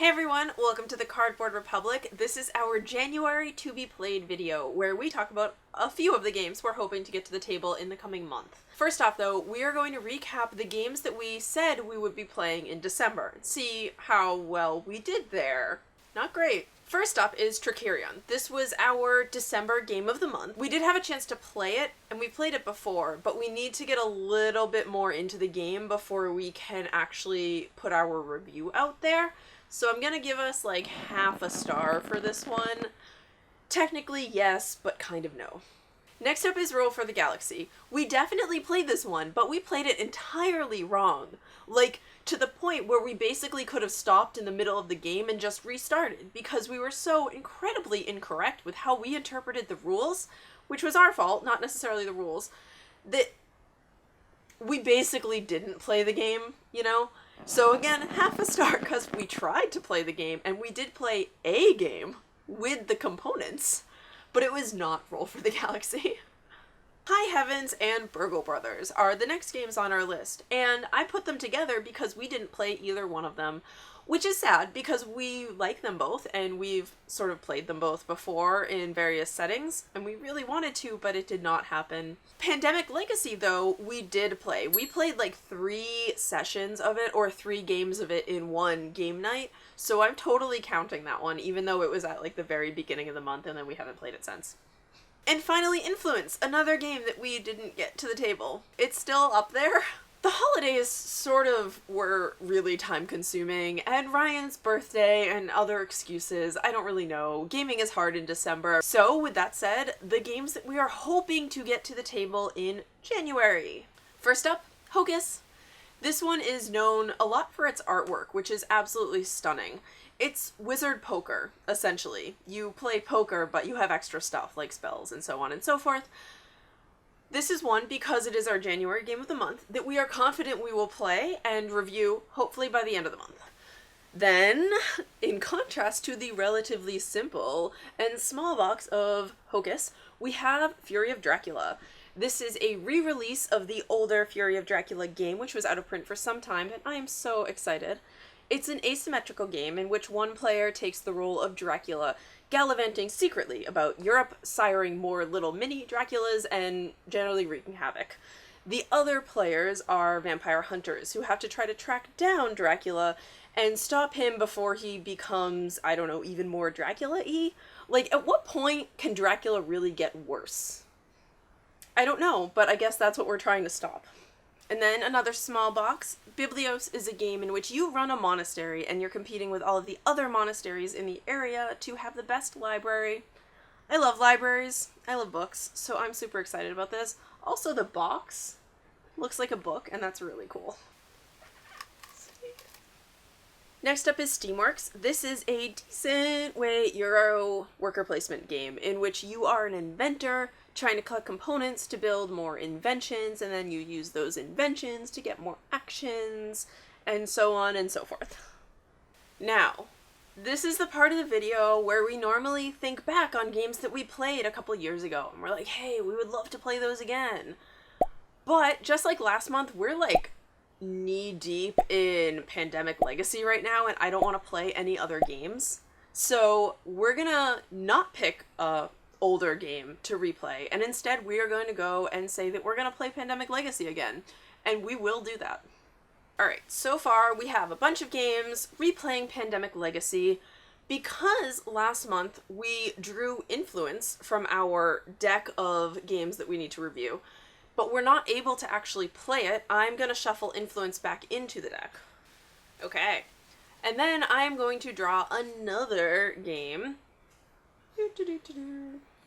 Hey everyone, welcome to the Cardboard Republic. This is our January to be played video where we talk about a few of the games we're hoping to get to the table in the coming month. First off though, we are going to recap the games that we said we would be playing in December and see how well we did there. Not great. First up is Trickerion. This was our December game of the month. We did have a chance to play it, and we played it before, but we need to get a little bit more into the game before we can actually put our review out there. So I'm gonna give us like half a star for this one. Technically yes, but kind of no. Next up is Roll for the Galaxy. We definitely played this one, but we played it entirely wrong. Like, to the point where we basically could have stopped in the middle of the game and just restarted, because we were so incredibly incorrect with how we interpreted the rules, which was our fault, not necessarily the rules, that we basically didn't play the game, you know? So again, half a star because we tried to play the game, and we did play a game with the components, but it was not Roll for the Galaxy. High Heavens and Burgle Brothers are the next games on our list, and I put them together because we didn't play either one of them, which is sad because we like them both and we've sort of played them both before in various settings, and we really wanted to, but it did not happen. Pandemic Legacy, though, we did play. We played like 3 sessions of it, or 3 games of it in one game night, so I'm totally counting that one, even though it was at like the very beginning of the month and then we haven't played it since. And finally, Influence, another game that we didn't get to the table. It's still up there. The holidays sort of were really time-consuming, and Ryan's birthday and other excuses, I don't really know. Gaming is hard in December. So, with that said, the games that we are hoping to get to the table in January. First up, Hocus. This one is known a lot for its artwork, which is absolutely stunning. It's wizard poker, essentially. You play poker, but you have extra stuff, like spells and so on and so forth. This is one, because it is our January game of the month, that we are confident we will play and review, hopefully by the end of the month. Then, in contrast to the relatively simple and small box of Hocus, we have Fury of Dracula. This is a re-release of the older Fury of Dracula game, which was out of print for some time, and I am so excited. It's an asymmetrical game in which one player takes the role of Dracula, gallivanting secretly about Europe, siring more little mini Draculas, and generally wreaking havoc. The other players are vampire hunters who have to try to track down Dracula and stop him before he becomes, I don't know, even more Dracula-y? Like, at what point can Dracula really get worse? I don't know, but I guess that's what we're trying to stop. And then another small box, Biblios, is a game in which you run a monastery and you're competing with all of the other monasteries in the area to have the best library. I love libraries, I love books, so I'm super excited about this. Also, the box looks like a book, and that's really cool. Next up is Steamworks. This is a decent Euro worker placement game in which you are an inventor trying to collect components to build more inventions, and then you use those inventions to get more actions, and so on and so forth. Now, this is the part of the video where we normally think back on games that we played a couple years ago, and we're like, hey, we would love to play those again. But just like last month, we're like knee-deep in Pandemic Legacy right now, and I don't want to play any other games. So we're gonna not pick a older game to replay, and instead we are going to go and say that we're going to play Pandemic Legacy again, and we will do that. Alright, so far we have a bunch of games replaying Pandemic Legacy because last month we drew Influence from our deck of games that we need to review, but we're not able to actually play it. I'm going to shuffle Influence back into the deck. Okay, and then I'm going to draw another game.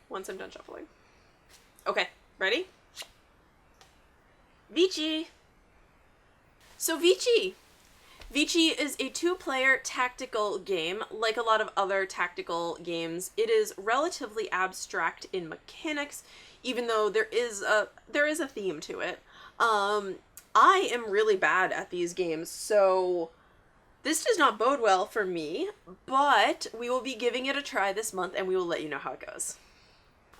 Once I'm done shuffling. Okay, ready? Vici! So Vici! Vici is a 2-player tactical game. Like a lot of other tactical games, it is relatively abstract in mechanics, even though there is a theme to it. I am really bad at these games, so this does not bode well for me, but we will be giving it a try this month and we will let you know how it goes.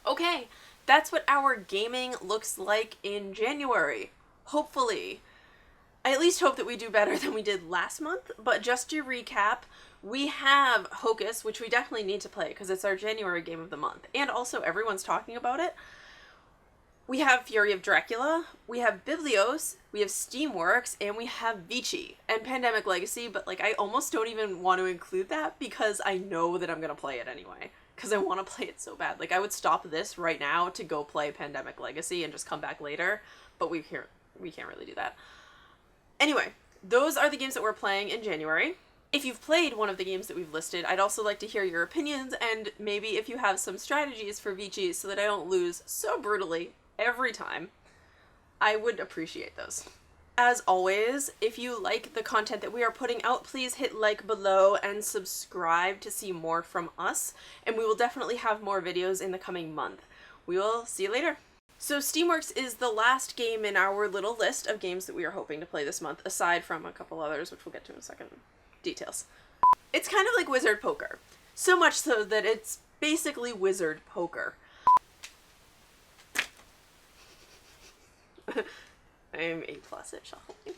Okay, that's what our gaming looks like in January. Hopefully. I at least hope that we do better than we did last month, but just to recap, We have Hocus, which we definitely need to play because it's our January game of the month. And also everyone's talking about it. We have Fury of Dracula, we have Biblios, we have Steamworks, and we have Vici and Pandemic Legacy, but like I almost don't even want to include that because I know that I'm going to play it anyway. Because I want to play it so bad. Like I would stop this right now to go play Pandemic Legacy and just come back later, but we can't really do that. Anyway, those are the games that we're playing in January. If you've played one of the games that we've listed, I'd also like to hear your opinions and maybe if you have some strategies for Vici so that I don't lose so brutally every time, I would appreciate those. As always, if you like the content that we are putting out, please hit like below and subscribe to see more from us, and we will definitely have more videos in the coming month. We will see you later. So Steamworks is the last game in our little list of games that we are hoping to play this month, aside from a couple others, which we'll get to in a second. Details. It's kind of like Wizard Poker. So much so that it's basically Wizard Poker. I'm A+ at shuffling.